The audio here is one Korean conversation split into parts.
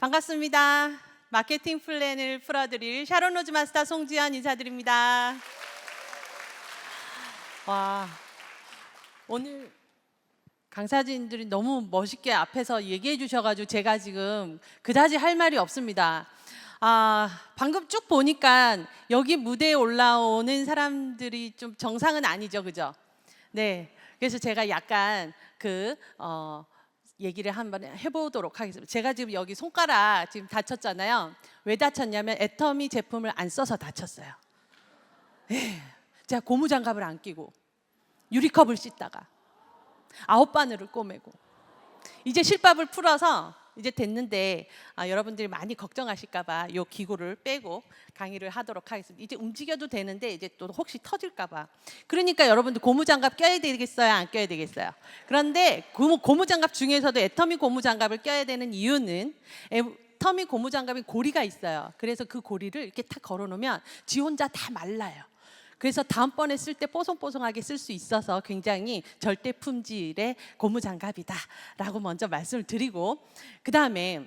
반갑습니다. 마케팅 플랜을 풀어드릴 샤론 로즈 마스터 송지연 인사드립니다. 와, 오늘 강사진들이 너무 멋있게 앞에서 얘기해 주셔가지고 제가 지금 그다지 할 말이 없습니다. 방금 쭉 보니까 여기 무대에 올라오는 사람들이 좀 정상은 아니죠, 그죠? 네, 그래서 제가 약간 얘기를 한번 해보도록 하겠습니다. 제가 지금 여기 손가락 지금 다쳤잖아요. 왜 다쳤냐면 애터미 제품을 안 써서 다쳤어요. 제가 고무장갑을 안 끼고 유리컵을 씻다가 9바늘을 꼬매고 이제 실밥을 풀어서 이제 됐는데 여러분들이 많이 걱정하실까봐 이 기구를 빼고 강의를 하도록 하겠습니다. 이제 움직여도 되는데 이제 또 혹시 터질까봐. 그러니까 여러분들 고무장갑 껴야 되겠어요? 안 껴야 되겠어요? 그런데 고무장갑 중에서도 애터미 고무장갑을 껴야 되는 이유는 애터미 고무장갑에 고리가 있어요. 그래서 그 고리를 이렇게 탁 걸어놓으면 지 혼자 다 말라요. 그래서 다음번에 쓸 때 뽀송뽀송하게 쓸 수 있어서 굉장히 절대 품질의 고무장갑이다 라고 먼저 말씀을 드리고, 그 다음에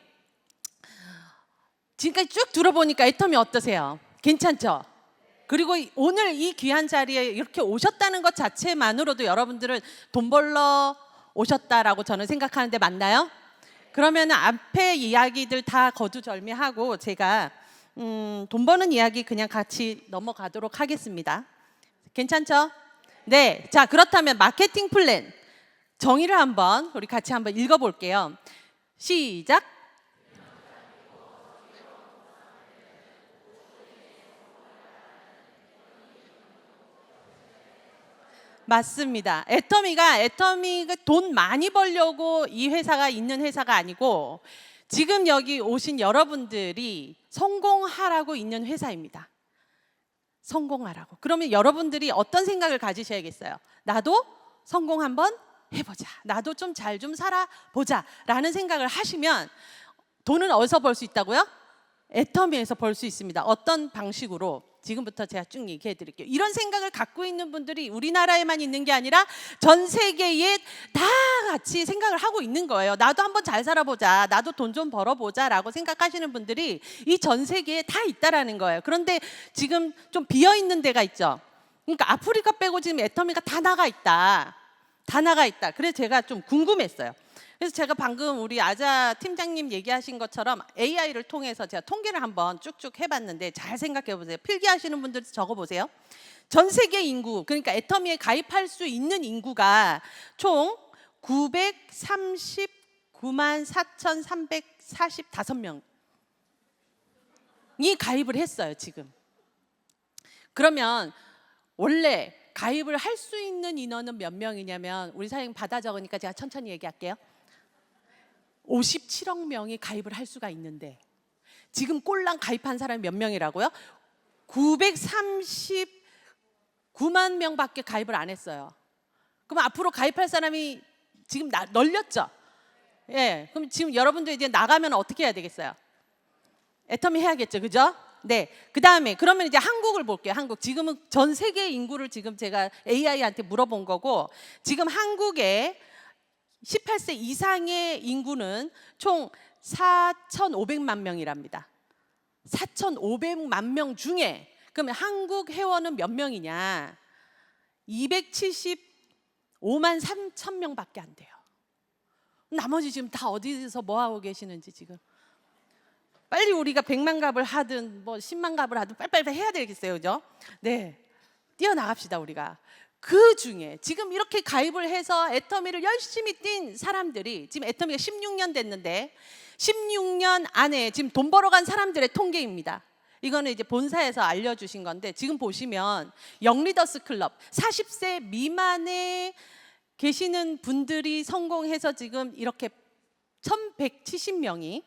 지금까지 쭉 들어보니까 애터미 어떠세요? 괜찮죠? 그리고 오늘 이 귀한 자리에 이렇게 오셨다는 것 자체만으로도 여러분들은 돈 벌러 오셨다라고 저는 생각하는데 맞나요? 그러면 앞에 이야기들 다 거두절미하고 제가 돈 버는 이야기 그냥 같이 넘어가도록 하겠습니다. 괜찮죠? 네, 자 그렇다면 마케팅 플랜 정의를 한번 우리 같이 한번 읽어볼게요. 시작. 맞습니다. 애터미가 돈 많이 벌려고 이 회사가 있는 회사가 아니고 지금 여기 오신 여러분들이 성공하라고 있는 회사입니다. 성공하라고. 그러면 여러분들이 어떤 생각을 가지셔야겠어요? 나도 성공 한번 해보자. 나도 좀 잘 좀 살아보자 라는 생각을 하시면 돈은 어디서 벌 수 있다고요? 애터미에서 벌 수 있습니다. 어떤 방식으로? 지금부터 제가 쭉 얘기해 드릴게요. 이런 생각을 갖고 있는 분들이 우리나라에만 있는 게 아니라 전 세계에 다 같이 생각을 하고 있는 거예요. 나도 한번 잘 살아보자, 나도 돈 좀 벌어보자 라고 생각하시는 분들이 이 전 세계에 다 있다라는 거예요. 그런데 지금 좀 비어있는 데가 있죠. 그러니까 아프리카 빼고 지금 애터미가 다 나가 있다. 다 나가 있다. 그래서 제가 좀 궁금했어요. 그래서 제가 방금 우리 아자 팀장님 얘기하신 것처럼 AI를 통해서 제가 통계를 한번 쭉쭉 해봤는데 잘 생각해 보세요. 필기하시는 분들 적어보세요. 전 세계 인구, 그러니까 애터미에 가입할 수 있는 인구가 총 939만 4,345명이 가입을 했어요, 지금. 그러면 원래 가입을 할 수 있는 인원은 몇 명이냐면 우리 사장님 받아 적으니까 제가 천천히 얘기할게요. 57억 명이 가입을 할 수가 있는데 지금 꼴랑 가입한 사람이 몇 명이라고요? 939만 명밖에 가입을 안 했어요. 그럼 앞으로 가입할 사람이 지금 널렸죠? 예, 그럼 지금 여러분들 이제 나가면 어떻게 해야 되겠어요? 애터미 해야겠죠, 그죠? 네, 그 다음에 그러면 이제 한국을 볼게요. 한국 지금은 전 세계 인구를 지금 제가 AI한테 물어본 거고 지금 한국의 18세 이상의 인구는 총 4,500만 명이랍니다. 4,500만 명 중에 그러면 한국 회원은 몇 명이냐? 275만 3천 명밖에 안 돼요. 나머지 지금 다 어디서 뭐 하고 계시는지 지금 빨리 우리가 100만 갑을 하든 뭐 10만 갑을 하든 빨리빨리 해야 되겠어요, 그죠? 네, 뛰어나갑시다 우리가. 그 중에 지금 이렇게 가입을 해서 애터미를 열심히 뛴 사람들이 지금 애터미가 16년 됐는데 16년 안에 지금 돈 벌어간 사람들의 통계입니다. 이거는 이제 본사에서 알려주신 건데 지금 보시면 영리더스 클럽 40세 미만에 계시는 분들이 성공해서 지금 이렇게 1170명이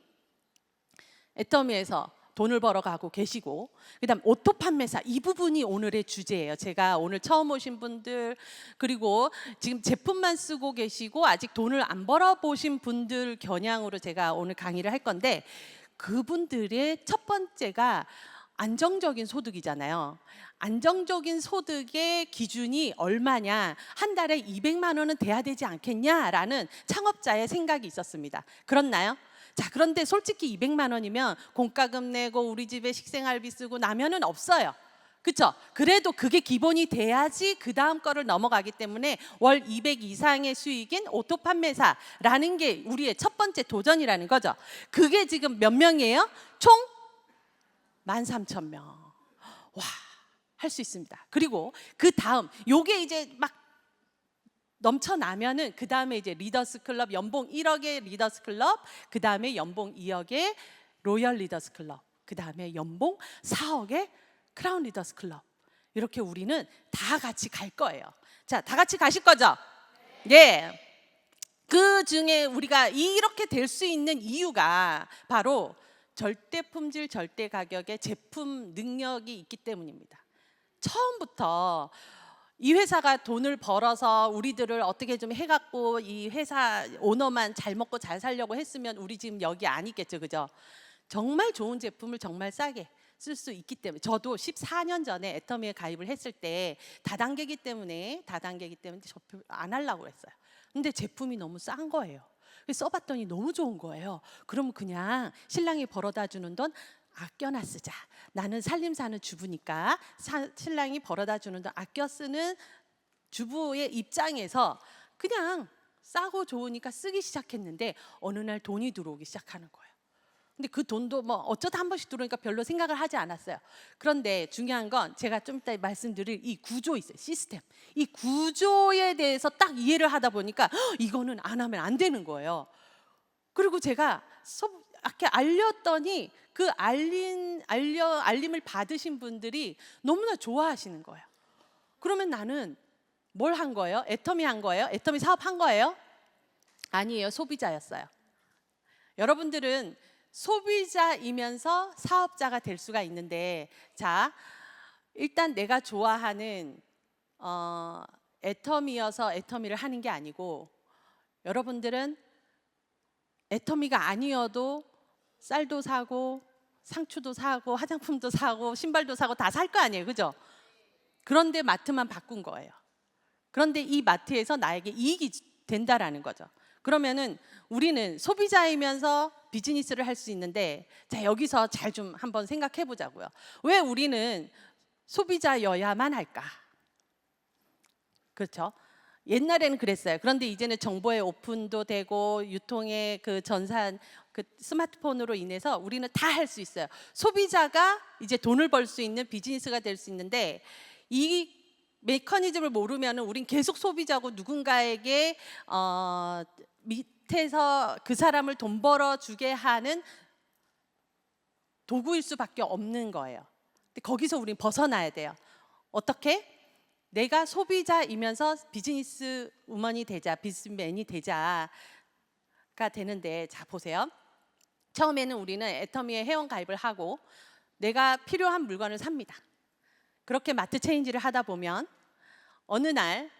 애터미에서 돈을 벌어가고 계시고, 그다음 오토 판매사 이 부분이 오늘의 주제예요. 제가 오늘 처음 오신 분들 그리고 지금 제품만 쓰고 계시고 아직 돈을 안 벌어보신 분들 겨냥으로 제가 오늘 강의를 할 건데 그분들의 첫 번째가 안정적인 소득이잖아요. 안정적인 소득의 기준이 얼마냐? 한 달에 200만 원은 돼야 되지 않겠냐라는 창업자의 생각이 있었습니다. 그렇나요? 자, 그런데 솔직히 200만 원이면 공과금 내고 우리 집에 식생활비 쓰고 나면은 없어요. 그렇죠? 그래도 그게 기본이 돼야지 그 다음 거를 넘어가기 때문에 월 200 이상의 수익인 오토 판매사라는 게 우리의 첫 번째 도전이라는 거죠. 그게 지금 몇 명이에요? 총 13,000명. 와, 할 수 있습니다. 그리고 그 다음 요게 이제 막 넘쳐나면은 그 다음에 이제 리더스 클럽 연봉 1억의 리더스 클럽, 그 다음에 연봉 2억의 로열 리더스 클럽, 그 다음에 연봉 4억의 크라운 리더스 클럽. 이렇게 우리는 다 같이 갈 거예요. 자, 다 같이 가실 거죠? 예. 그 중에 우리가 이렇게 될 수 있는 이유가 바로 절대 품질, 절대 가격의 제품 능력이 있기 때문입니다. 처음부터 이 회사가 돈을 벌어서 우리들을 어떻게 좀 해갖고 이 회사 오너만 잘 먹고 잘 살려고 했으면 우리 지금 여기 안 있겠죠, 그죠? 정말 좋은 제품을 정말 싸게 쓸 수 있기 때문에 저도 14년 전에 애터미에 가입을 했을 때 다단계기 때문에 제품 안 하려고 했어요. 근데 제품이 너무 싼 거예요. 써봤더니 너무 좋은 거예요. 그럼 그냥 신랑이 벌어다 주는 돈 아껴나 쓰자. 나는 살림 사는 주부니까 신랑이 벌어다 주는 돈 아껴 쓰는 주부의 입장에서 그냥 싸고 좋으니까 쓰기 시작했는데 어느 날 돈이 들어오기 시작하는 거예요. 근데 그 돈도 뭐 어쩌다 한 번씩 들어오니까 별로 생각을 하지 않았어요. 그런데 중요한 건 제가 좀 이따 말씀드릴 이 구조 있어요. 시스템. 이 구조에 대해서 딱 이해를 하다 보니까 이거는 안 하면 안 되는 거예요. 그리고 제가 이렇게 알렸더니 그 알림을 받으신 분들이 너무나 좋아하시는 거예요. 그러면 나는 뭘 한 거예요? 애터미 한 거예요? 애터미 사업 한 거예요? 아니에요. 소비자였어요. 여러분들은 소비자이면서 사업자가 될 수가 있는데, 자, 일단 내가 좋아하는 애터미여서 애터미를 하는 게 아니고, 여러분들은 애터미가 아니어도 쌀도 사고 상추도 사고 화장품도 사고 신발도 사고 다 살 거 아니에요, 그죠? 그런데 마트만 바꾼 거예요. 그런데 이 마트에서 나에게 이익이 된다라는 거죠. 그러면은 우리는 소비자이면서 비즈니스를 할 수 있는데, 자, 여기서 잘 좀 한번 생각해 보자고요. 왜 우리는 소비자여야만 할까? 그렇죠? 옛날에는 그랬어요. 그런데 이제는 정보의 오픈도 되고 유통의 그 전산 그 스마트폰으로 인해서 우리는 다 할 수 있어요. 소비자가 이제 돈을 벌 수 있는 비즈니스가 될 수 있는데, 이 메커니즘을 모르면 우린 계속 소비자고 누군가에게 밑에서 그 사람을 돈 벌어 주게 하는 도구일 수밖에 없는 거예요. 근데 거기서 우린 벗어나야 돼요. 어떻게? 내가 소비자이면서 비즈니스 우먼이 되자, 비즈니스맨이 되자가 되는데, 자, 보세요. 처음에는 우리는 애터미에 회원 가입을 하고 내가 필요한 물건을 삽니다. 그렇게 마트 체인지를 하다 보면 어느 날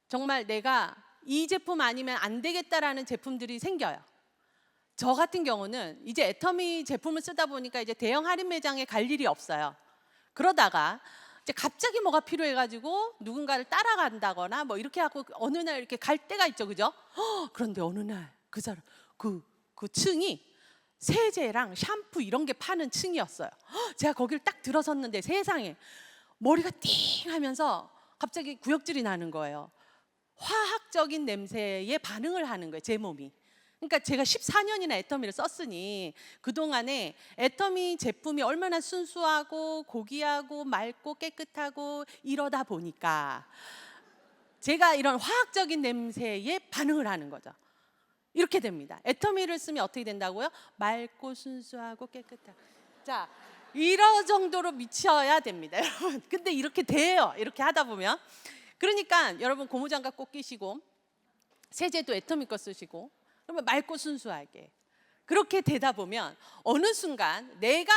정말 내가 이 제품 아니면 안 되겠다라는 제품들이 생겨요. 저 같은 경우는 이제 애터미 제품을 쓰다 보니까 이제 대형 할인 매장에 갈 일이 없어요. 그러다가 이제 갑자기 뭐가 필요해가지고 누군가를 따라간다거나 뭐 이렇게 하고 어느 날 이렇게 갈 때가 있죠, 그죠? 그런데 어느 날 그 사람 그 층이 세제랑 샴푸 이런 게 파는 층이었어요. 제가 거기를 딱 들어섰는데 세상에 머리가 띵 하면서 갑자기 구역질이 나는 거예요. 화학적인 냄새에 반응을 하는 거예요, 제 몸이. 그러니까 제가 14년이나 애터미를 썼으니 그동안에 애터미 제품이 얼마나 순수하고 고귀하고 맑고 깨끗하고 이러다 보니까 제가 이런 화학적인 냄새에 반응을 하는 거죠. 이렇게 됩니다. 애터미를 쓰면 어떻게 된다고요? 맑고 순수하고 깨끗하고. 자, 이런 정도로 미쳐야 됩니다, 여러분. 근데 이렇게 돼요. 이렇게 하다 보면. 그러니까 여러분 고무장갑 꼭 끼시고 세제도 애터미 거 쓰시고 그러면 맑고 순수하게 그렇게 되다 보면 어느 순간 내가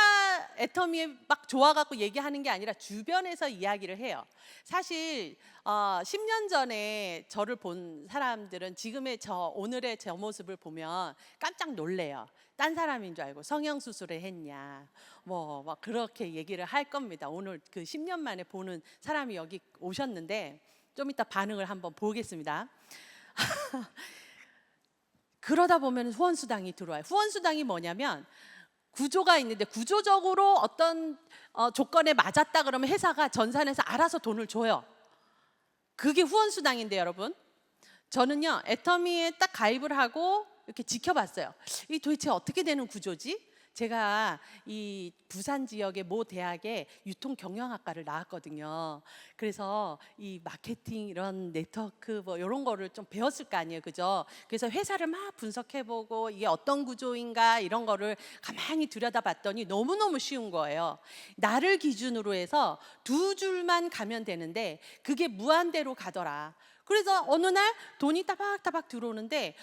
애터미에 막 좋아갖고 얘기하는 게 아니라 주변에서 이야기를 해요. 사실 10년 전에 저를 본 사람들은 지금의 오늘의 저 모습을 보면 깜짝 놀래요. 딴 사람인 줄 알고 성형수술을 했냐 뭐 막 그렇게 얘기를 할 겁니다. 오늘 그 10년 만에 보는 사람이 여기 오셨는데 좀 이따 반응을 한번 보겠습니다. 그러다 보면 후원수당이 들어와요. 후원수당이 뭐냐면 구조가 있는데 구조적으로 어떤 조건에 맞았다 그러면 회사가 전산에서 알아서 돈을 줘요. 그게 후원수당인데 여러분, 저는요 애터미에 딱 가입을 하고 이렇게 지켜봤어요. 이 도대체 어떻게 되는 구조지? 제가 이 부산 지역의 모 대학에 유통경영학과를 나왔거든요. 그래서 이 마케팅 이런 네트워크 뭐 이런 거를 좀 배웠을 거 아니에요, 그죠? 그래서 회사를 막 분석해보고 이게 어떤 구조인가 이런 거를 가만히 들여다봤더니 너무너무 쉬운 거예요. 나를 기준으로 해서 두 줄만 가면 되는데 그게 무한대로 가더라. 그래서 어느 날 돈이 따박따박 들어오는데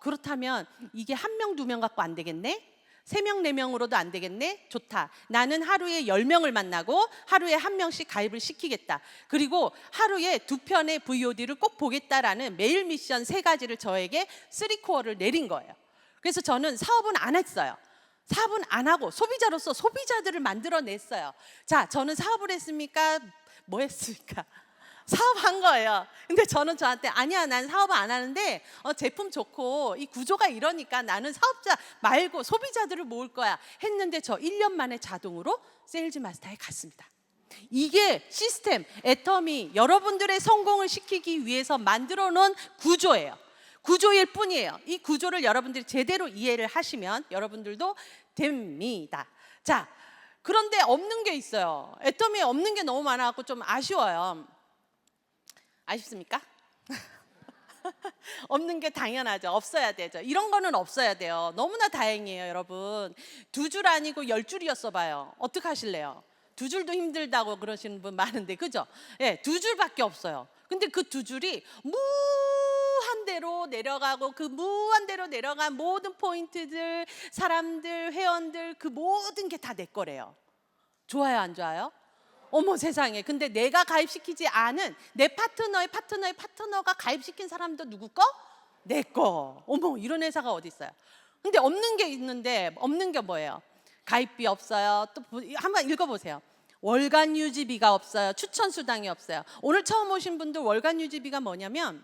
그렇다면 이게 한 명, 두 명 갖고 안 되겠네? 세 명, 네 명으로도 안 되겠네? 좋다. 나는 하루에 10명을 만나고 하루에 한 명씩 가입을 시키겠다. 그리고 하루에 2편의 VOD를 꼭 보겠다라는 메일 미션 3가지를 저에게 3코어를 내린 거예요. 그래서 저는 사업은 안 했어요. 사업은 안 하고 소비자로서 소비자들을 만들어냈어요. 자, 저는 사업을 했습니까? 뭐 했습니까? 사업한 거예요. 근데 저는 저한테 아니야, 난 사업 안 하는데 제품 좋고 이 구조가 이러니까 나는 사업자 말고 소비자들을 모을 거야 했는데 저 1년 만에 자동으로 세일즈 마스터에 갔습니다. 이게 시스템 애터미 여러분들의 성공을 시키기 위해서 만들어 놓은 구조예요. 구조일 뿐이에요. 이 구조를 여러분들이 제대로 이해를 하시면 여러분들도 됩니다. 자, 그런데 없는 게 있어요. 애터미에 없는 게 너무 많아갖고 좀 아쉬워요. 아쉽습니까? 없는 게 당연하죠. 없어야 되죠. 이런 거는 없어야 돼요. 너무나 다행이에요, 여러분. 2줄 아니고 10줄이었어 봐요. 어떻게 하실래요? 2줄도 힘들다고 그러시는 분 많은데, 그죠? 예, 2줄밖에 없어요. 근데 그 2줄이 무한대로 내려가고 그 무한대로 내려간 모든 포인트들, 사람들, 회원들 그 모든 게 다 내 거래요. 좋아요, 안 좋아요? 어머 세상에. 근데 내가 가입시키지 않은 내 파트너의 파트너가 가입시킨 사람도 누구 거? 내 거. 어머, 이런 회사가 어디 있어요? 근데 없는 게 있는데 없는 게 뭐예요? 가입비 없어요. 또 한번 읽어보세요. 월간 유지비가 없어요. 추천 수당이 없어요. 오늘 처음 오신 분들 월간 유지비가 뭐냐면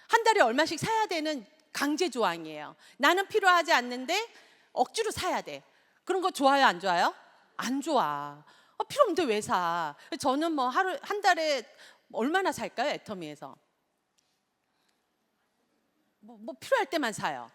한 달에 얼마씩 사야 되는 강제 조항이에요. 나는 필요하지 않는데 억지로 사야 돼. 그런 거 좋아요, 안 좋아요? 안 좋아. 필요 없는데 왜 사? 저는 뭐 한 달에 얼마나 살까요, 애터미에서? 뭐 필요할 때만 사요.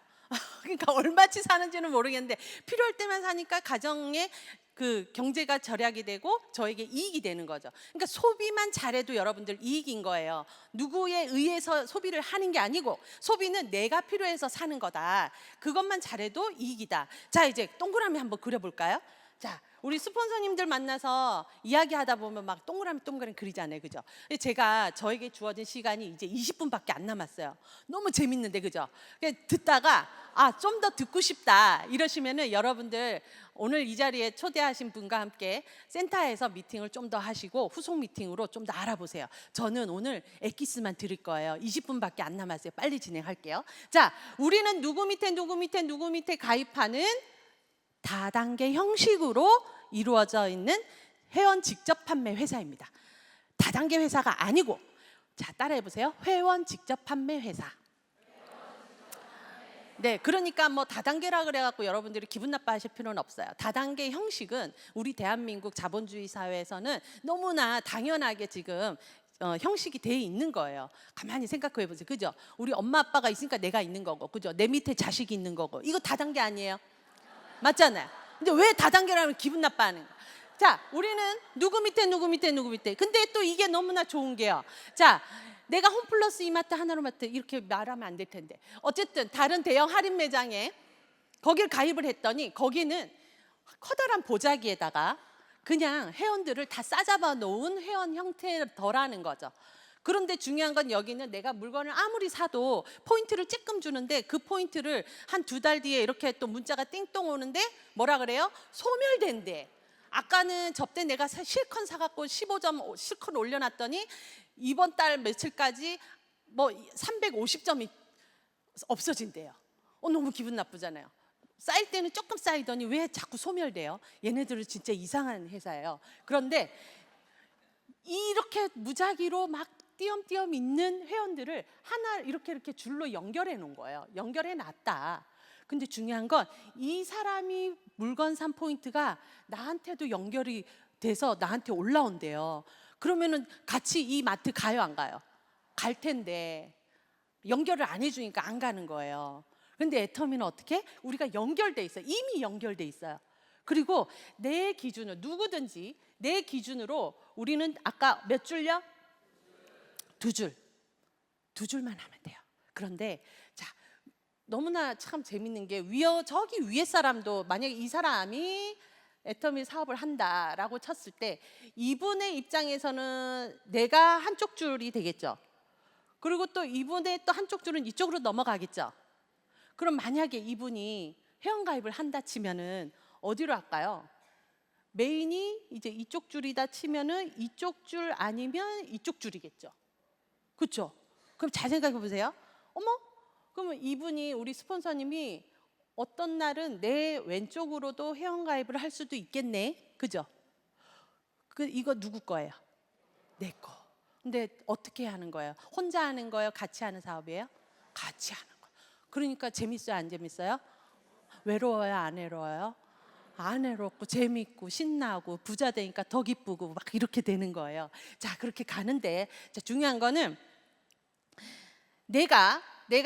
그러니까 얼마치 사는지는 모르겠는데 필요할 때만 사니까 가정에 그 경제가 절약이 되고 저에게 이익이 되는 거죠. 그러니까 소비만 잘해도 여러분들 이익인 거예요. 누구에 의해서 소비를 하는 게 아니고 소비는 내가 필요해서 사는 거다. 그것만 잘해도 이익이다. 자, 이제 동그라미 한번 그려볼까요? 자, 우리 스폰서님들 만나서 이야기하다 보면 막 동그라미 그리잖아요, 그죠? 제가 저에게 주어진 시간이 이제 20분밖에 안 남았어요. 너무 재밌는데, 그죠? 듣다가 좀 더 듣고 싶다 이러시면은 여러분들 오늘 이 자리에 초대하신 분과 함께 센터에서 미팅을 좀 더 하시고 후속 미팅으로 좀 더 알아보세요. 저는 오늘 엑기스만 드릴 거예요. 20분밖에 안 남았어요. 빨리 진행할게요. 자, 우리는 누구 밑에 가입하는 다단계 형식으로 이루어져 있는 회원 직접 판매 회사입니다. 다단계 회사가 아니고, 자, 따라해 보세요. 회원 직접 판매 회사. 네, 그러니까 뭐 다단계라 그래갖고 여러분들이 기분 나빠하실 필요는 없어요. 다단계 형식은 우리 대한민국 자본주의 사회에서는 너무나 당연하게 지금 형식이 돼 있는 거예요. 가만히 생각해 보세요, 그죠? 우리 엄마 아빠가 있으니까 내가 있는 거고, 그죠? 내 밑에 자식이 있는 거고, 이거 다단계 아니에요? 맞잖아요. 근데 왜 다단계라면 기분 나빠하는 거야? 자, 우리는 누구 밑에. 근데 또 이게 너무나 좋은 게요. 자, 내가 홈플러스 이마트, 하나로마트 이렇게 말하면 안 될 텐데 어쨌든 다른 대형 할인 매장에 거길 가입을 했더니 거기는 커다란 보자기에다가 그냥 회원들을 다 싸잡아 놓은 회원 형태더라는 거죠. 그런데 중요한 건 여기는 내가 물건을 아무리 사도 포인트를 찔끔 주는데 그 포인트를 한 2달 뒤에 이렇게 또 문자가 띵동 오는데 뭐라 그래요? 소멸된대. 아까는 접대 내가 실컷 사갖고 15점 실컷 올려놨더니 이번 달 며칠까지 뭐 350점이 없어진대요. 너무 기분 나쁘잖아요. 쌓일 때는 조금 쌓이더니 왜 자꾸 소멸돼요? 얘네들은 진짜 이상한 회사예요. 그런데 이렇게 무작위로 막 띄엄띄엄 있는 회원들을 하나 이렇게 줄로 연결해 놓은 거예요. 연결해 놨다. 근데 중요한 건 이 사람이 물건 산 포인트가 나한테도 연결이 돼서 나한테 올라온대요. 그러면은 같이 이 마트 가요, 안 가요? 갈 텐데 연결을 안 해주니까 안 가는 거예요. 근데 애터미는 어떻게? 우리가 연결돼 있어요. 이미 연결돼 있어요. 그리고 내 기준으로, 누구든지 내 기준으로 우리는 아까 몇 줄요? 두 줄만 하면 돼요. 그런데 자, 너무나 참 재밌는 게 저기 위에 사람도 만약에 이 사람이 애터미 사업을 한다라고 쳤을 때 이분의 입장에서는 내가 한쪽 줄이 되겠죠. 그리고 또 이분의 또 한쪽 줄은 이쪽으로 넘어가겠죠. 그럼 만약에 이분이 회원가입을 한다 치면은 어디로 할까요? 메인이 이제 이쪽 줄이다 치면은 이쪽 줄 아니면 이쪽 줄이겠죠. 그렇죠? 그럼 잘 생각해 보세요. 어머, 그러면 이분이 우리 스폰서님이 어떤 날은 내 왼쪽으로도 회원가입을 할 수도 있겠네. 그죠? 이거 누구 거예요? 내 거. 근데 어떻게 하는 거예요? 혼자 하는 거예요? 같이 하는 사업이에요? 같이 하는 거. 그러니까 재밌어요, 안 재밌어요? 외로워요, 안 외로워요? 안 외롭고 재밌고 신나고 부자 되니까 더 기쁘고 막 이렇게 되는 거예요. 자, 그렇게 가는데 자, 중요한 거는 내가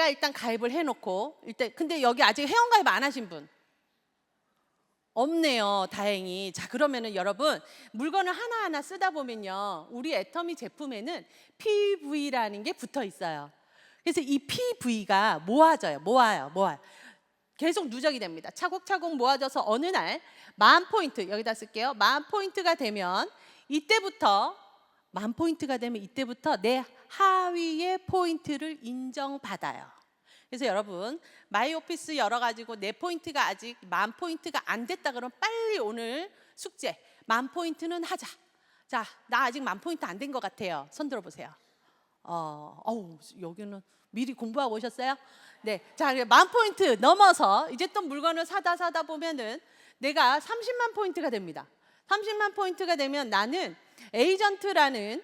일단 가입을 해놓고 일단 근데 여기 아직 회원가입 안 하신 분 없네요, 다행히. 자, 그러면은 여러분 물건을 하나하나 쓰다 보면요, 우리 애터미 제품에는 PV라는 게 붙어 있어요. 그래서 이 PV가 모아져요. 모아요. 계속 누적이 됩니다. 차곡차곡 모아져서 어느 날 10,000포인트, 여기다 쓸게요. 10,000포인트가 되면 이때부터 10,000포인트가 되면 이때부터 내 하위의 포인트를 인정받아요. 그래서 여러분 마이오피스 열어가지고 내 포인트가 아직 10,000포인트가 안 됐다 그러면 빨리 오늘 숙제 10,000포인트는 하자. 자, 나 아직 10,000포인트 안 된 것 같아요. 손 들어보세요. 여기는 미리 공부하고 오셨어요? 네, 자, 10,000포인트 넘어서 이제 또 물건을 사다 보면은 내가 30만 포인트가 됩니다. 30만 포인트가 되면 나는 에이전트라는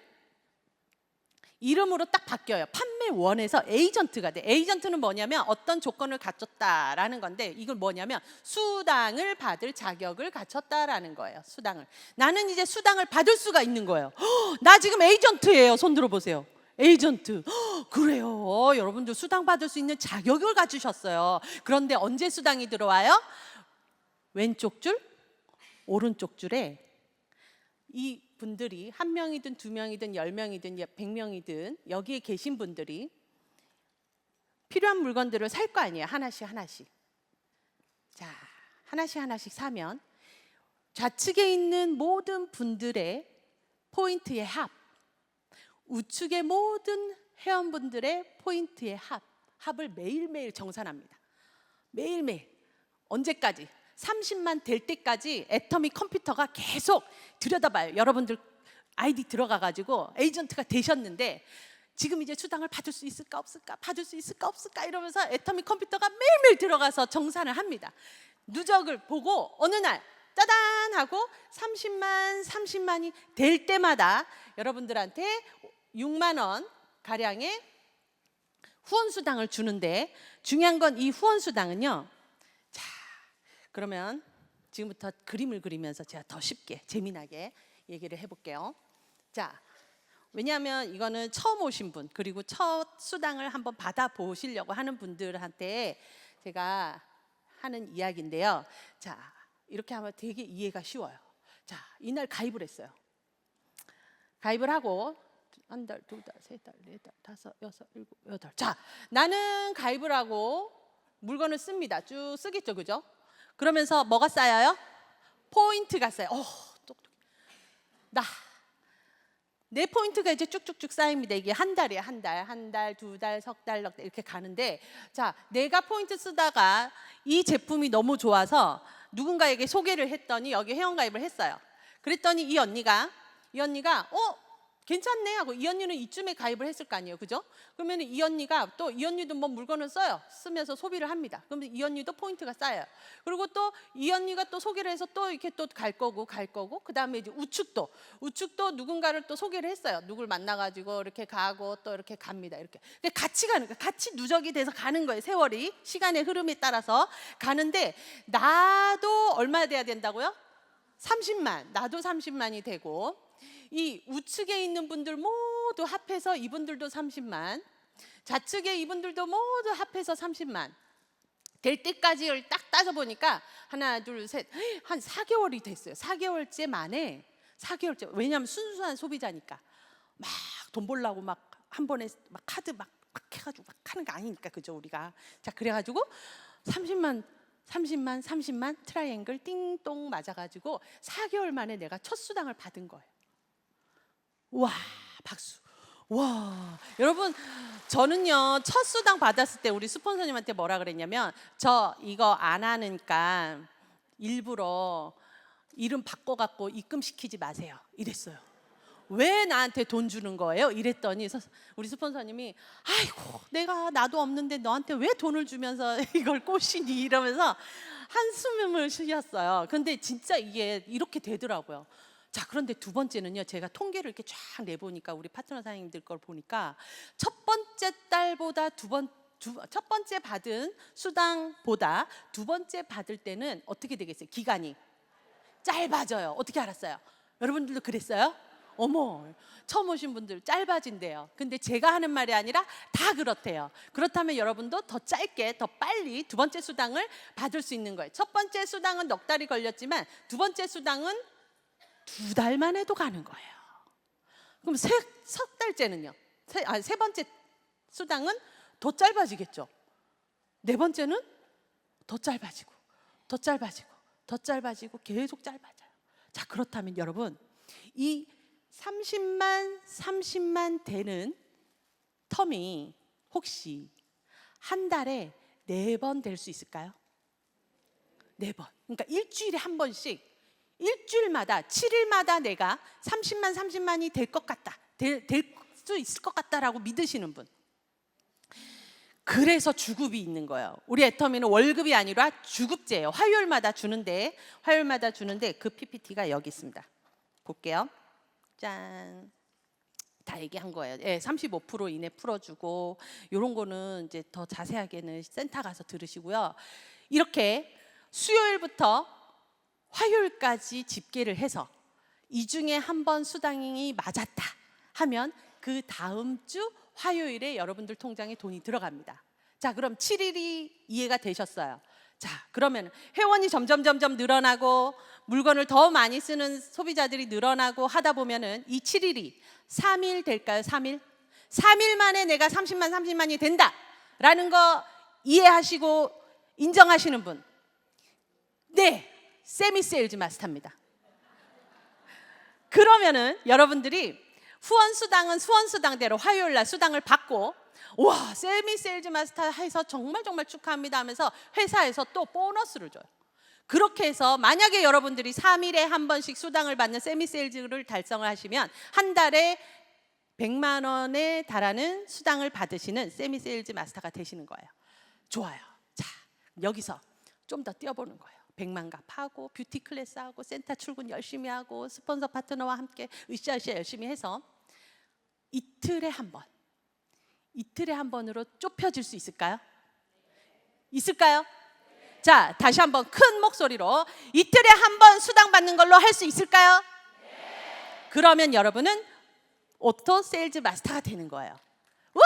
이름으로 딱 바뀌어요. 판매원에서 에이전트가 돼. 에이전트는 뭐냐면 어떤 조건을 갖췄다라는 건데 이걸 뭐냐면 수당을 받을 자격을 갖췄다라는 거예요. 수당을. 나는 이제 수당을 받을 수가 있는 거예요. 나 지금 에이전트예요. 손 들어보세요. 에이전트. 그래요. 여러분들 수당 받을 수 있는 자격을 갖추셨어요. 그런데 언제 수당이 들어와요? 왼쪽 줄, 오른쪽 줄에 이 분들이 한 명이든 두 명이든 10명이든 100명이든 여기에 계신 분들이 필요한 물건들을 살 거 아니에요. 하나씩. 자, 하나씩 사면 좌측에 있는 모든 분들의 포인트의 합, 우측의 모든 회원분들의 포인트의 합을 매일매일 정산합니다. 매일매일. 언제까지? 30만 될 때까지 애터미 컴퓨터가 계속 들여다봐요. 여러분들 아이디 들어가가지고 에이전트가 되셨는데 지금 이제 수당을 받을 수 있을까 없을까, 받을 수 있을까 없을까 이러면서 애터미 컴퓨터가 매일매일 들어가서 정산을 합니다. 누적을 보고 어느 날 짜잔 하고 30만이 될 때마다 여러분들한테 6만 원 가량의 후원 수당을 주는데 중요한 건 이 후원 수당은요. 자, 그러면 지금부터 그림을 그리면서 제가 더 쉽게 재미나게 얘기를 해볼게요. 자, 왜냐하면 이거는 처음 오신 분 그리고 첫 수당을 한번 받아보시려고 하는 분들한테 제가 하는 이야기인데요. 자, 이렇게 하면 되게 이해가 쉬워요. 자, 이날 가입을 했어요. 가입을 하고 한 달, 두 달, 세 달, 네 달, 다섯, 여섯, 일곱, 여덟. 자, 나는 가입을 하고 물건을 씁니다. 쭉 쓰겠죠, 그죠? 그러면서 뭐가 쌓여요? 포인트가 쌓여요. 똑똑해. 내 포인트가 이제 쭉쭉쭉 쌓입니다. 이게 한 달이에요. 한 달, 두 달, 석 달, 넉 달 이렇게 가는데 자, 내가 포인트 쓰다가 이 제품이 너무 좋아서 누군가에게 소개를 했더니 여기 회원가입을 했어요. 그랬더니 이 언니가 괜찮네 하고 이 언니는 이쯤에 가입을 했을 거 아니에요, 그죠? 그러면 이 언니가 또 이 언니도 뭐 물건을 써요. 쓰면서 소비를 합니다. 그러면 이 언니도 포인트가 쌓여요. 그리고 또 이 언니가 또 소개를 해서 또 이렇게 또 갈 거고 그 다음에 이제 우측도 누군가를 또 소개를 했어요. 누굴 만나가지고 이렇게 가고 또 이렇게 갑니다. 이렇게 같이 가는 거예요. 같이 누적이 돼서 가는 거예요. 세월이 시간의 흐름에 따라서 가는데 나도 얼마 돼야 된다고요? 30만. 나도 30만이 되고. 이 우측에 있는 분들 모두 합해서 이분들도 30만, 좌측에 이분들도 모두 합해서 30만 될 때까지를 딱 따져보니까 하나 둘 셋 한 4개월이 됐어요. 4개월째 만에 4개월째. 왜냐하면 순수한 소비자니까 막 돈 벌려고 막 한 번에 막 카드 막 해가지고 막 하는 거 아니니까, 그죠 우리가. 자, 그래가지고 30만 트라이앵글 띵동 맞아가지고 4개월 만에 내가 첫 수당을 받은 거예요. 와, 박수. 와, 여러분, 저는요 첫 수당 받았을 때 우리 스폰서님한테 뭐라 그랬냐면, 저 이거 안 하니까 일부러 이름 바꿔갖고 입금시키지 마세요 이랬어요. 왜 나한테 돈 주는 거예요? 이랬더니 우리 스폰서님이 아이고, 나도 없는데 너한테 왜 돈을 주면서 이걸 꼬시니 이러면서 한숨을 쉬었어요. 근데 진짜 이게 이렇게 되더라고요. 자, 그런데 두 번째는요, 제가 통계를 이렇게 쫙 내보니까 우리 파트너 사장님들 걸 보니까 첫 번째 달보다 첫 번째 받은 수당보다 두 번째 받을 때는 어떻게 되겠어요? 기간이 짧아져요. 어떻게 알았어요? 여러분들도 그랬어요? 어머, 처음 오신 분들 짧아진대요. 근데 제가 하는 말이 아니라 다 그렇대요. 그렇다면 여러분도 더 짧게, 더 빨리 두 번째 수당을 받을 수 있는 거예요. 첫 번째 수당은 넉 달이 걸렸지만 두 번째 수당은 2달만 해도 가는 거예요. 그럼 석 달째는요? 세 번째 수당은 더 짧아지겠죠. 네 번째는 더 짧아지고 계속 짧아져요. 자, 그렇다면 여러분, 이 30만 되는 텀이 혹시 한 달에 4번 될 수 있을까요? 4번. 그러니까 일주일에 한 번씩, 일주일마다 7일마다 내가 30만이 될 것 같다, 될 수 있을 것 같다라고 믿으시는 분. 그래서 주급이 있는 거예요. 우리 애터미는 월급이 아니라 주급제예요. 화요일마다 주는데 그 PPT가 여기 있습니다. 볼게요. 짠. 다 얘기한 거예요. 35% 이내 풀어주고, 이런 거는 이제 더 자세하게는 센터 가서 들으시고요. 이렇게 수요일부터 화요일까지 집계를 해서 이 중에 한 번 수당이 맞았다 하면 그 다음 주 화요일에 여러분들 통장에 돈이 들어갑니다. 자, 그럼 7일이 이해가 되셨어요? 자, 그러면 회원이 점점 늘어나고 물건을 더 많이 쓰는 소비자들이 늘어나고 하다 보면은 이 7일이 3일 될까요? 3일 만에 내가 30만이 된다라는 거 이해하시고 인정하시는 분? 네, 세미 세일즈 마스터입니다. 그러면은 여러분들이 후원 수당은 후원 수당대로 화요일 날 수당을 받고, 와, 세미 세일즈 마스터 해서 정말 축하합니다 하면서 회사에서 또 보너스를 줘요. 그렇게 해서 만약에 여러분들이 3일에 한 번씩 수당을 받는 세미 세일즈를 달성을 하시면 한 달에 100만 원에 달하는 수당을 받으시는 세미 세일즈 마스터가 되시는 거예요. 좋아요. 자, 여기서 좀 더 뛰어보는 거예요. 100만 값하고 뷰티 클래스 하고 센터 출근 열심히 하고 스폰서 파트너와 함께 으쌰으쌰 열심히 해서 이틀에 한 번으로 좁혀질 수 있을까요? 있을까요? 자, 다시 한번 큰 목소리로 이틀에 한 번 수당 받는 걸로 할 수 있을까요? 그러면 여러분은 오토 세일즈 마스터가 되는 거예요. 와!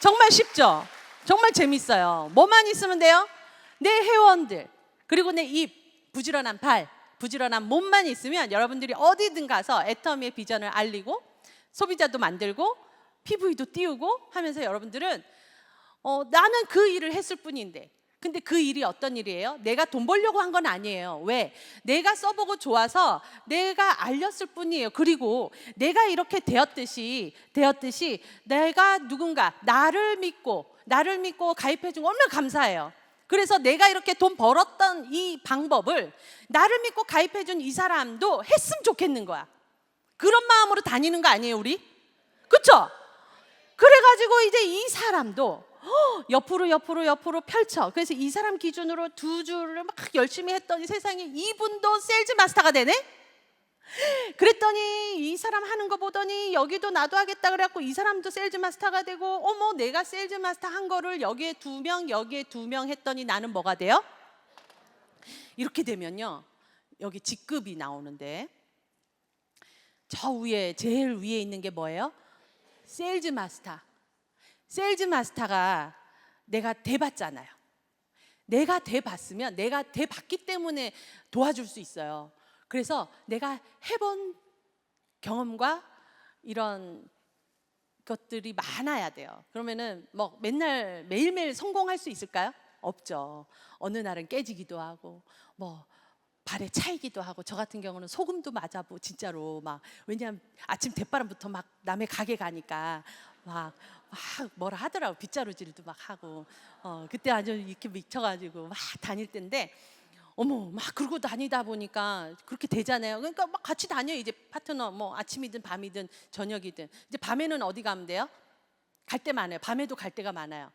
정말 쉽죠? 정말 재밌어요. 뭐만 있으면 돼요? 내 회원들, 그리고 내 입, 부지런한 발, 부지런한 몸만 있으면 여러분들이 어디든 가서 애터미의 비전을 알리고 소비자도 만들고 PV도 띄우고 하면서 여러분들은 나는 그 일을 했을 뿐인데, 근데 그 일이 어떤 일이에요? 내가 돈 벌려고 한 건 아니에요. 왜? 내가 써보고 좋아서 내가 알렸을 뿐이에요. 그리고 내가 이렇게 되었듯이 내가 누군가 나를 믿고 가입해 준 거 얼마나 감사해요. 그래서 내가 이렇게 돈 벌었던 이 방법을 나를 믿고 가입해 준 이 사람도 했으면 좋겠는 거야. 그런 마음으로 다니는 거 아니에요, 우리? 그쵸? 그래가지고 이제 이 사람도 옆으로 펼쳐. 그래서 이 사람 기준으로 두 줄을 막 열심히 했더니 세상에 이분도 세일즈 마스터가 되네? 그랬더니 이 사람 하는 거 보더니 여기도 나도 하겠다 그래갖고 이 사람도 세일즈 마스터가 되고, 어머, 내가 세일즈 마스터 한 거를 여기에 2명 여기에 2명 했더니 나는 뭐가 돼요? 이렇게 되면요, 여기 직급이 나오는데 저 위에 제일 위에 있는 게 뭐예요? 세일즈 마스터. 세일즈 마스터가 내가 대봤잖아요. 내가 대봤으면 내가 대봤기 때문에 도와줄 수 있어요. 그래서 내가 해본 경험과 이런 것들이 많아야 돼요. 그러면은 뭐 맨날 매일매일 성공할 수 있을까요? 없죠. 어느 날은 깨지기도 하고 뭐 발에 차이기도 하고, 저 같은 경우는 소금도 맞아보 진짜로 막, 왜냐하면 아침 대바람부터 막 남의 가게 가니까 막 뭐라 하더라고. 빗자루질도 막 하고 그때 아주 이렇게 미쳐가지고 막 다닐 때인데, 어머, 막 그러고 다니다 보니까 그렇게 되잖아요. 그러니까 막 같이 다녀요. 이제 파트너 뭐 아침이든 밤이든 저녁이든. 이제 밤에는 어디 가면 돼요? 갈 때 많아요. 밤에도 갈 때가 많아요.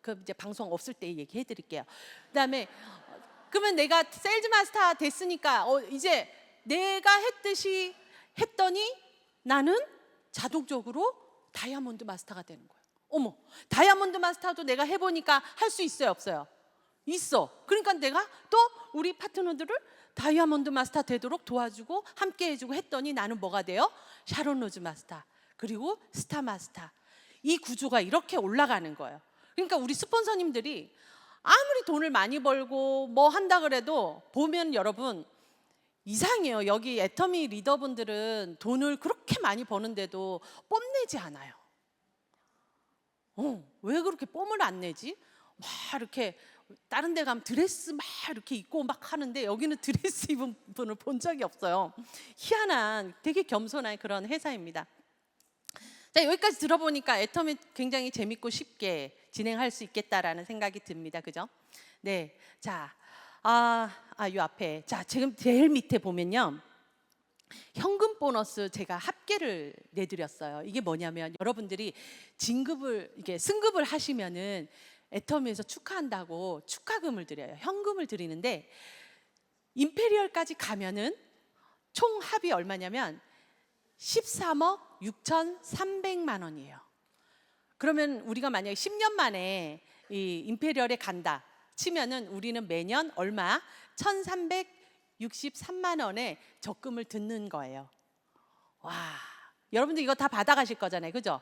그 이제 방송 없을 때 얘기해 드릴게요. 그다음에 그러면 내가 세일즈 마스터 됐으니까 이제 내가 했듯이 했더니 나는 자동적으로 다이아몬드 마스터가 되는 거예요. 어머, 다이아몬드 마스터도 내가 해보니까 할 수 있어요, 없어요? 있어. 그러니까 내가 또 우리 파트너들을 다이아몬드 마스터 되도록 도와주고 함께 해주고 했더니 나는 뭐가 돼요? 샤론 로즈 마스터, 그리고 스타 마스터. 이 구조가 이렇게 올라가는 거예요. 그러니까 우리 스폰서님들이 아무리 돈을 많이 벌고 뭐 한다 그래도 보면 여러분 이상해요. 여기 애터미 리더분들은 돈을 그렇게 많이 버는데도 뽐내지 않아요. 왜 그렇게 뽐을 안 내지? 막 이렇게 다른 데 가면 드레스 막 이렇게 입고 막 하는데 여기는 드레스 입은 분을 본 적이 없어요. 희한한, 되게 겸손한 그런 회사입니다. 자, 여기까지 들어보니까 애터미 굉장히 재밌고 쉽게 진행할 수 있겠다라는 생각이 듭니다. 그죠? 네. 자, 요 앞에. 자, 지금 제일 밑에 보면요, 현금 보너스 제가 합계를 내드렸어요. 이게 뭐냐면 여러분들이 이게 승급을 하시면은 애터미에서 축하한다고 축하금을 드려요. 현금을 드리는데 임페리얼까지 가면은 총 합이 얼마냐면 13억 6,300만 원이에요. 그러면 우리가 만약에 10년 만에 이 임페리얼에 간다 치면은 우리는 매년 얼마? 1,363만 원의 적금을 듣는 거예요. 와, 여러분들 이거 다 받아가실 거잖아요, 그죠?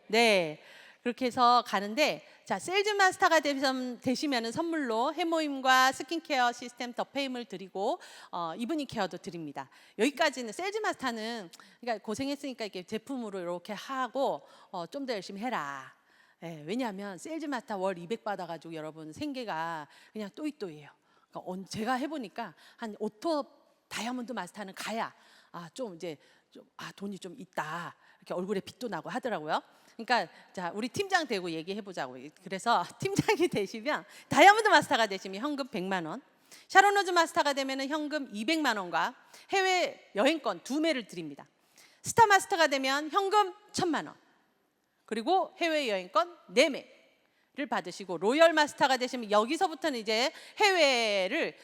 네, 그렇게 해서 가는데, 자, 세일즈 마스터가 되시면은 선물로 해모임과 스킨케어 시스템 더페임을 드리고 이브닝 케어도 드립니다. 여기까지는 세일즈 마스터는 그러니까 고생했으니까 이렇게 제품으로 이렇게 하고 좀 더 열심히 해라. 네, 왜냐하면 세일즈 마스터 월 200 받아가지고 여러분 생계가 그냥 또이또이해요. 그러니까 제가 해보니까 한 오토 다이아몬드 마스터는 가야 좀 이제 돈이 좀 있다, 이렇게 얼굴에 빛도 나고 하더라고요. 그러니까 자, 우리 팀장 되고 얘기해 보자고. 그래서 팀장이 되시면 다이아몬드 마스터가 되시면 현금 100만 원, 샤론 로즈 마스터가 되면은 현금 200만 원과 해외 여행권 2매를 드립니다. 스타 마스터가 되면 현금 1,000만 원, 그리고 해외 여행권 4매를 받으시고, 로열 마스터가 되시면 여기서부터는 이제 해외를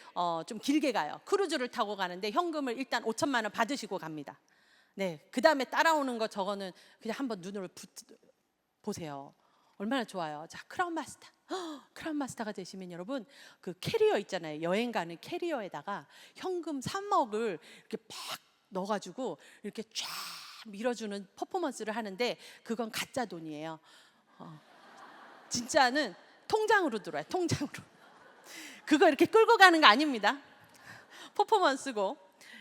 좀 길게 가요. 크루즈를 타고 가는데 현금을 일단 5천만 원 받으시고 갑니다. 네, 그 다음에 따라오는 거 저거는 그냥 한번 눈으로 보세요. 얼마나 좋아요. 자, 크라운 마스터. 크라운 마스터가 되시면 여러분 그 캐리어 있잖아요. 여행 가는 캐리어에다가 현금 3억을 이렇게 팍 넣어가지고 이렇게 쫙 밀어주는 퍼포먼스를 하는데 그건 가짜 돈이에요. 진짜는 통장으로 들어와요. 통장으로. 그거 이렇게 끌고 가는 거 아닙니다. 퍼포먼스고,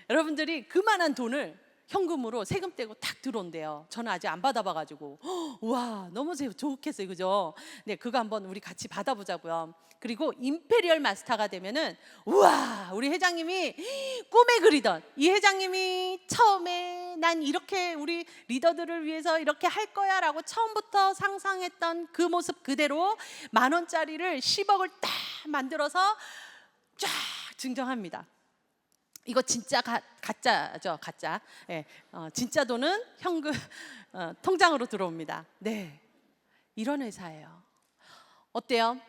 여러분들이 그만한 돈을 현금으로 세금 떼고 탁 들어온대요. 저는 아직 안 받아봐가지고 와, 너무 좋겠어요, 그죠? 네, 그거 한번 우리 같이 받아보자고요. 그리고 임페리얼 마스터가 되면은 우와, 우리 회장님이 꿈에 그리던 이 회장님이 처음에 난 이렇게 우리 리더들을 위해서 이렇게 할 거야라고 처음부터 상상했던 그 모습 그대로 10,000원짜리를 10억을 딱 만들어서 쫙 증정합니다. 이거 진짜 가짜죠, 가짜. 예, 진짜 돈은 현금 통장으로 들어옵니다. 네, 이런 회사예요. 어때요?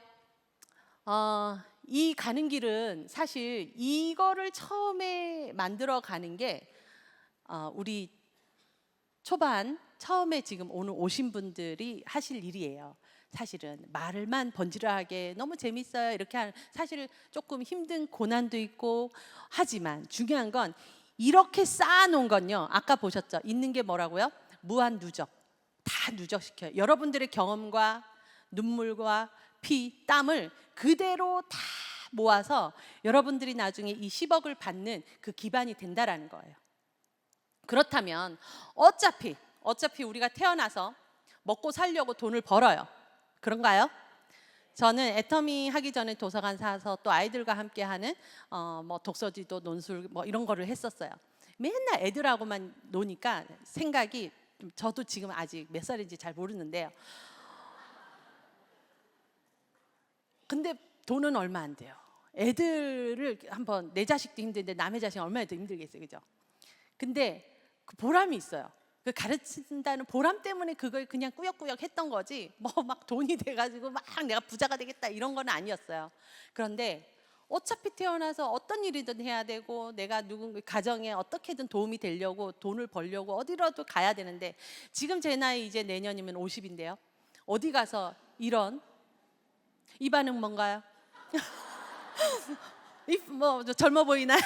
이 가는 길은 사실 이거를 처음에 만들어 가는 게 우리 초반 처음에 지금 오늘 오신 분들이 하실 일이에요. 사실은 말을만 번지르하게 너무 재밌어요 이렇게 하는, 사실 조금 힘든 고난도 있고 하지만 중요한 건 이렇게 쌓아놓은 건요, 아까 보셨죠? 있는 게 뭐라고요? 무한 누적. 다 누적시켜요. 여러분들의 경험과 눈물과 피, 땀을 그대로 다 모아서 여러분들이 나중에 이 10억을 받는 그 기반이 된다라는 거예요. 그렇다면 어차피 우리가 태어나서 먹고 살려고 돈을 벌어요. 그런가요? 저는 애터미 하기 전에 도서관 사서 또 아이들과 함께 하는 뭐 독서지도 논술 뭐 이런 거를 했었어요. 맨날 애들하고만 노니까 생각이, 저도 지금 아직 몇 살인지 잘 모르는데요. 근데 돈은 얼마 안 돼요. 애들을 한번, 내 자식도 힘든데 남의 자식 얼마나 더 힘들겠어요, 그죠? 근데 그 보람이 있어요. 그 가르친다는 보람 때문에 그걸 그냥 꾸역꾸역 했던 거지, 뭐 막 돈이 돼가지고 막 내가 부자가 되겠다 이런 건 아니었어요. 그런데 어차피 태어나서 어떤 일이든 해야 되고 내가 누군 가정에 어떻게든 도움이 되려고 돈을 벌려고 어디라도 가야 되는데, 지금 제 나이 이제 내년이면 50인데요. 어디 가서 이런, 이 반응 뭔가요? 뭐 젊어 보이나요?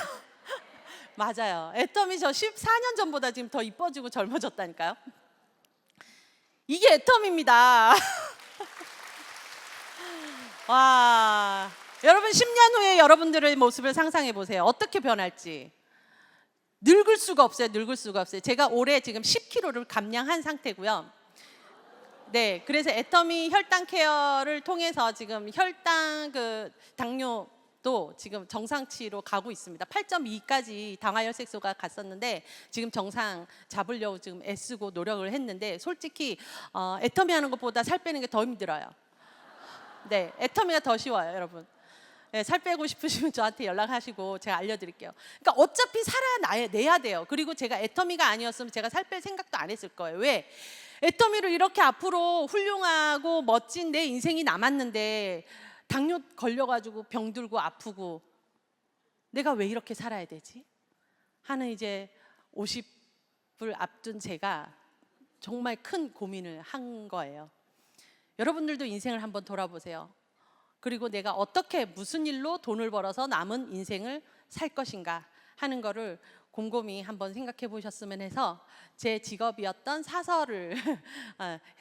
맞아요. 애터미 저 14년 전보다 지금 더 이뻐지고 젊어졌다니까요. 이게 애터미입니다. 와, 여러분 10년 후에 여러분들의 모습을 상상해 보세요. 어떻게 변할지. 늙을 수가 없어요. 늙을 수가 없어요. 제가 올해 지금 10kg를 감량한 상태고요. 네, 그래서 애터미 혈당 케어를 통해서 지금 혈당 당뇨도 지금 정상치로 가고 있습니다. 8.2까지 당화혈색소가 갔었는데 지금 정상 잡으려고 지금 애쓰고 노력을 했는데, 솔직히 애터미 하는 것보다 살 빼는 게 더 힘들어요. 네, 애터미가 더 쉬워요, 여러분. 네, 살 빼고 싶으시면 저한테 연락하시고 제가 알려드릴게요. 그러니까 어차피 살아내야 돼요. 그리고 제가 애터미가 아니었으면 제가 살 뺄 생각도 안 했을 거예요. 왜? 애터미로 이렇게 앞으로 훌륭하고 멋진 내 인생이 남았는데 당뇨 걸려가지고 병들고 아프고 내가 왜 이렇게 살아야 되지? 하는, 이제 50을 앞둔 제가 정말 큰 고민을 한 거예요. 여러분들도 인생을 한번 돌아보세요. 그리고 내가 어떻게 무슨 일로 돈을 벌어서 남은 인생을 살 것인가 하는 거를 곰곰이 한번 생각해 보셨으면 해서 제 직업이었던 사설을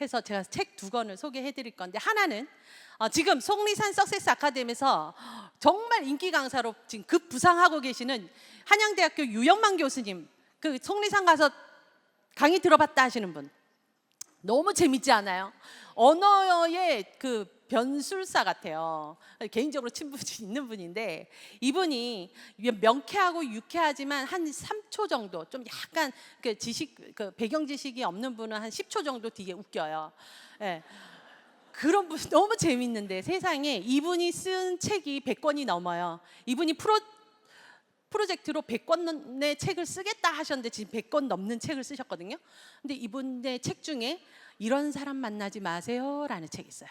해서 제가 책 2권을 소개해 드릴 건데, 하나는 지금 속리산 석세스 아카데미에서 정말 인기 강사로 지금 급부상하고 계시는 한양대학교 유영만 교수님, 그 속리산 가서 강의 들어봤다 하시는 분, 너무 재밌지 않아요? 언어의 그 변술사 같아요. 개인적으로 친분이 있는 분인데, 이분이 명쾌하고 유쾌하지만 한 3초 정도, 좀 약간 그 지식, 그 배경 지식이 없는 분은 한 10초 정도 뒤에 웃겨요. 네. 그런 분 너무 재밌는데, 세상에 이분이 쓴 책이 100권이 넘어요. 이분이 프로젝트로 100권의 책을 쓰겠다 하셨는데 지금 100권 넘는 책을 쓰셨거든요. 근데 이분의 책 중에 이런 사람 만나지 마세요라는 책이 있어요.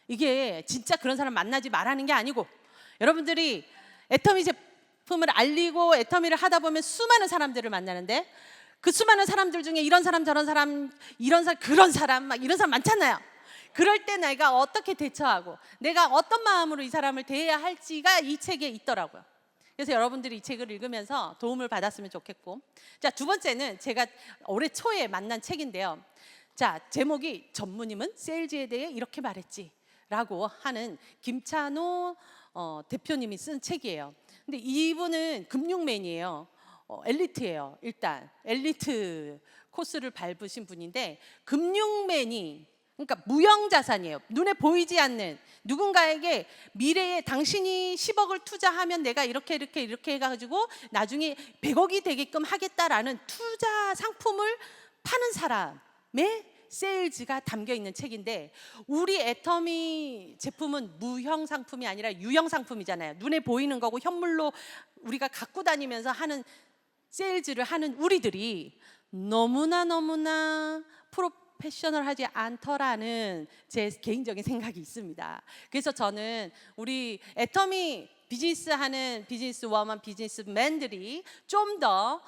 이게 진짜 그런 사람 만나지 말라는 게 아니고, 여러분들이 애터미 제품을 알리고 애터미를 하다 보면 수많은 사람들을 만나는데, 그 수많은 사람들 중에 이런 사람 저런 사람 이런 사람 그런 사람 막 이런 사람 많잖아요. 그럴 때 내가 어떻게 대처하고 내가 어떤 마음으로 이 사람을 대해야 할지가 이 책에 있더라고요. 그래서 여러분들이 이 책을 읽으면서 도움을 받았으면 좋겠고, 자, 2번째는 제가 올해 초에 만난 책인데요. 자, 제목이 전무님은 세일즈에 대해 이렇게 말했지 라고 하는 김찬호 대표님이 쓴 책이에요. 근데 이분은 금융맨이에요. 엘리트예요. 일단 엘리트 코스를 밟으신 분인데, 금융맨이, 그러니까 무형자산이에요. 눈에 보이지 않는 누군가에게 미래에 당신이 10억을 투자하면 내가 이렇게 해가지고 나중에 100억이 되게끔 하겠다라는 투자 상품을 파는 사람의 세일즈가 담겨 있는 책인데, 우리 애터미 제품은 무형 상품이 아니라 유형 상품이잖아요. 눈에 보이는 거고 현물로 우리가 갖고 다니면서 하는 세일즈를 하는 우리들이 너무나 프로페셔널하지 않더라는 제 개인적인 생각이 있습니다. 그래서 저는 우리 애터미 비즈니스 하는 비즈니스 워먼, 비즈니스맨들이 좀 더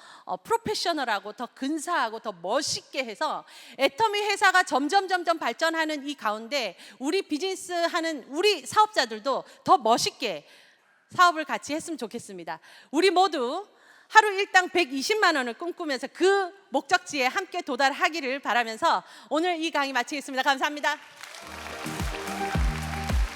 프로페셔널하고 더 근사하고 더 멋있게 해서 애터미 회사가 점점 발전하는 이 가운데 우리 비즈니스 하는 우리 사업자들도 더 멋있게 사업을 같이 했으면 좋겠습니다. 우리 모두 하루 일당 120만 원을 꿈꾸면서 그 목적지에 함께 도달하기를 바라면서 오늘 이 강의 마치겠습니다. 감사합니다.